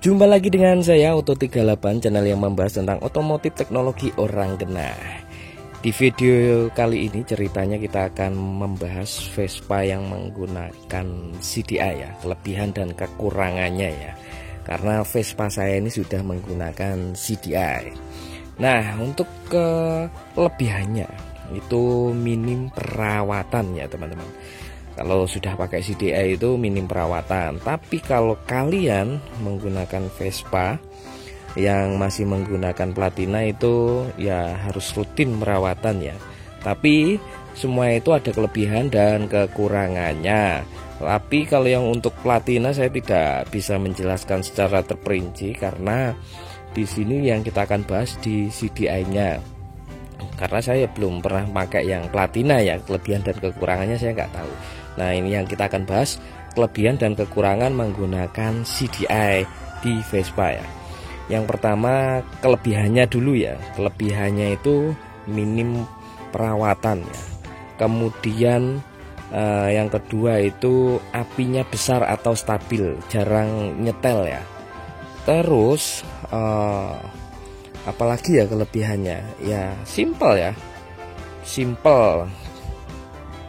Jumpa lagi dengan saya Auto38, channel yang membahas tentang otomotif teknologi orang kena. Di video kali ini ceritanya kita akan membahas Vespa yang menggunakan CDI ya, kelebihan dan kekurangannya ya. Karena Vespa saya ini sudah menggunakan CDI. Nah, untuk kelebihannya itu minim perawatan ya teman-teman. Kalau sudah pakai CDI itu minim perawatan. Tapi kalau kalian menggunakan Vespa yang masih menggunakan platina itu ya harus rutin merawatan ya. Tapi semua itu ada kelebihan dan kekurangannya. Tapi kalau yang untuk platina saya tidak bisa menjelaskan secara terperinci karena di sini yang kita akan bahas di CDI-nya. Karena saya belum pernah pakai yang platina ya, kelebihan dan kekurangannya saya nggak tahu. Nah, ini yang kita akan bahas kelebihan dan kekurangan menggunakan CDI di Vespa ya. Yang pertama kelebihannya dulu ya. Kelebihannya itu minim perawatan ya. Kemudian yang kedua itu apinya besar atau stabil, jarang nyetel ya. Terus apalagi ya kelebihannya? Ya simple ya. Simple.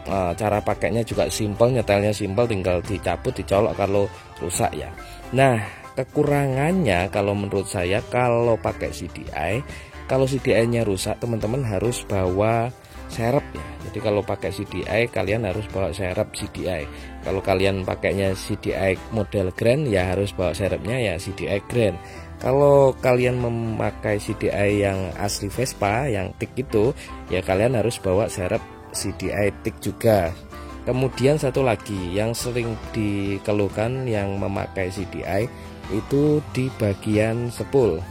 Cara pakainya juga simple, nyetelnya simple, tinggal dicabut, dicolok kalau rusak ya. Nah, kekurangannya kalau menurut saya kalau pakai CDI, kalau CDI-nya rusak teman-teman harus bawa serep ya. Jadi kalau pakai CDI kalian harus bawa serep CDI. Kalau kalian pakainya CDI model Grand ya harus bawa serepnya ya CDI Grand. Kalau kalian memakai CDI yang asli Vespa yang tik itu ya kalian harus bawa serep CDI tik juga. Kemudian satu lagi yang sering dikeluhkan yang memakai CDI itu di bagian sepul.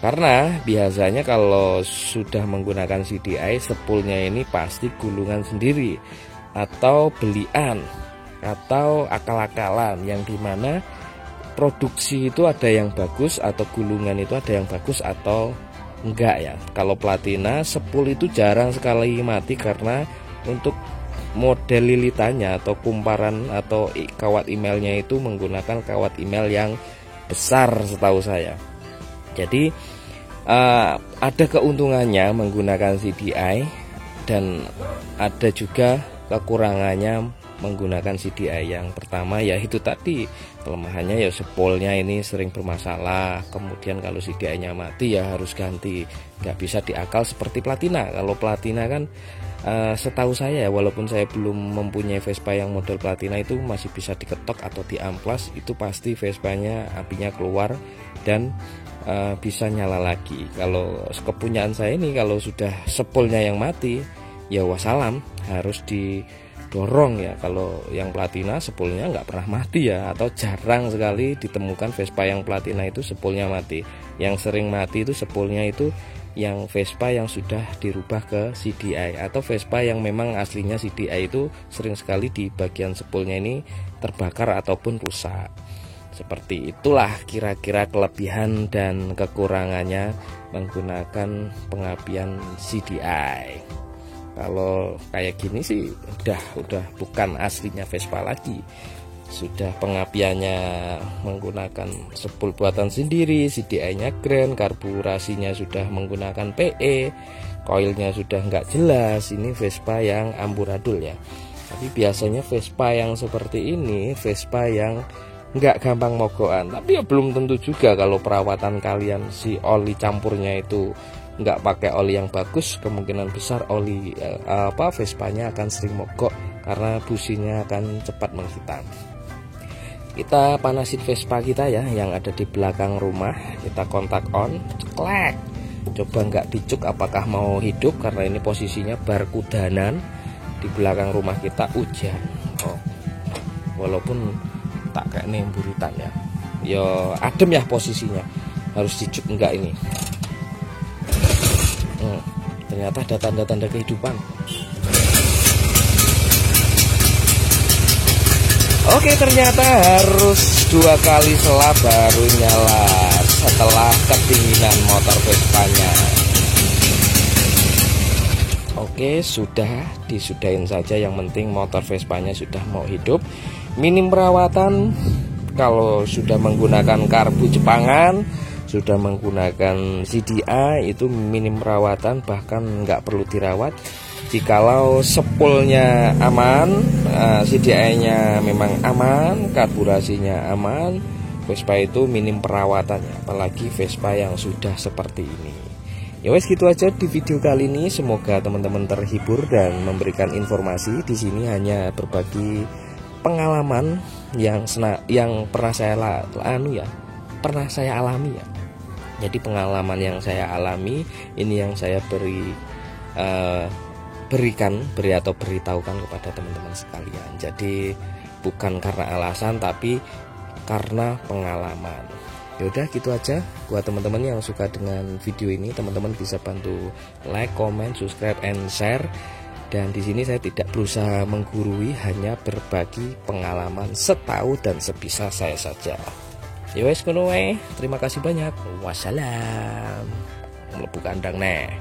Karena biasanya kalau sudah menggunakan CDI, sepulnya ini pasti gulungan sendiri atau belian atau akal-akalan, yang dimana produksi itu ada yang bagus atau gulungan itu ada yang bagus atau enggak ya. Kalau platina sepul itu jarang sekali mati karena untuk model lilitannya atau kumparan atau kawat emailnya itu menggunakan kawat email yang besar setahu saya. Jadi ada keuntungannya menggunakan CDI dan ada juga kekurangannya menggunakan CDI. Yang pertama ya itu tadi kelemahannya ya sepolnya ini sering bermasalah. Kemudian kalau CDI-nya mati ya harus ganti, nggak bisa diakal seperti platina. Kalau platina kan setahu saya walaupun saya belum mempunyai Vespa yang model platina itu masih bisa diketok atau diamplas, itu pasti Vespanya apinya keluar dan bisa nyala lagi. Kalau kepunyaan saya ini kalau sudah sepolnya yang mati ya wassalam, harus didorong ya. Kalau yang platina sepulnya nggak pernah mati ya, atau jarang sekali ditemukan Vespa yang platina itu sepulnya mati. Yang sering mati itu sepulnya itu yang Vespa yang sudah dirubah ke CDI, atau Vespa yang memang aslinya CDI itu sering sekali di bagian sepulnya ini terbakar ataupun rusak. Seperti itulah kira-kira kelebihan dan kekurangannya menggunakan pengapian CDI. Kalau kayak gini sih udah bukan aslinya Vespa lagi. Sudah pengapiannya menggunakan sepul buatan sendiri, CDI-nya Grand, karburasinya sudah menggunakan PE, koilnya sudah nggak jelas. Ini Vespa yang amburadul ya. Tapi biasanya Vespa yang seperti ini Vespa yang nggak gampang mogokan. Tapi ya belum tentu juga kalau perawatan kalian si oli campurnya itu nggak pakai oli yang bagus, kemungkinan besar oli Vespanya akan sering mogok karena businya akan cepat menghitam. Kita panasin Vespa kita ya yang ada di belakang rumah, kita kontak on, ceklek. Coba nggak dicuk apakah mau hidup, karena ini posisinya bar kudanan di belakang rumah kita, hujan. Walaupun tak kayak nemburitan ya, yo adem ya posisinya, harus dicuk enggak ini. Ternyata ada tanda-tanda kehidupan. Oke, ternyata harus 2 kali selah baru nyala setelah kedinginan motor Vespanya. Oke, sudah disudahin saja, yang penting motor Vespanya sudah mau hidup. Minim perawatan, Kalau sudah menggunakan karbu Jepangan, sudah menggunakan CDI, itu minim perawatan, bahkan nggak perlu dirawat. Jikalau sepulnya aman, CDI-nya memang aman, karburasinya aman, Vespa itu minim perawatannya, apalagi Vespa yang sudah seperti ini. Ya wes, gitu aja di video kali ini. Semoga teman-teman terhibur dan memberikan informasi. Di sini hanya berbagi pengalaman yang pernah saya pernah saya alami ya. Jadi pengalaman yang saya alami ini yang saya beritahukan kepada teman-teman sekalian. Jadi bukan karena alasan, tapi karena pengalaman. Yaudah, gitu aja. Buat teman-teman yang suka dengan video ini, teman-teman bisa bantu like, comment, subscribe, and share. Dan di sini saya tidak berusaha menggurui, hanya berbagi pengalaman setahu dan sebisa saya saja. Yowes, kono wae. Terima kasih banyak. Wassalam. Mlebu kandang neh.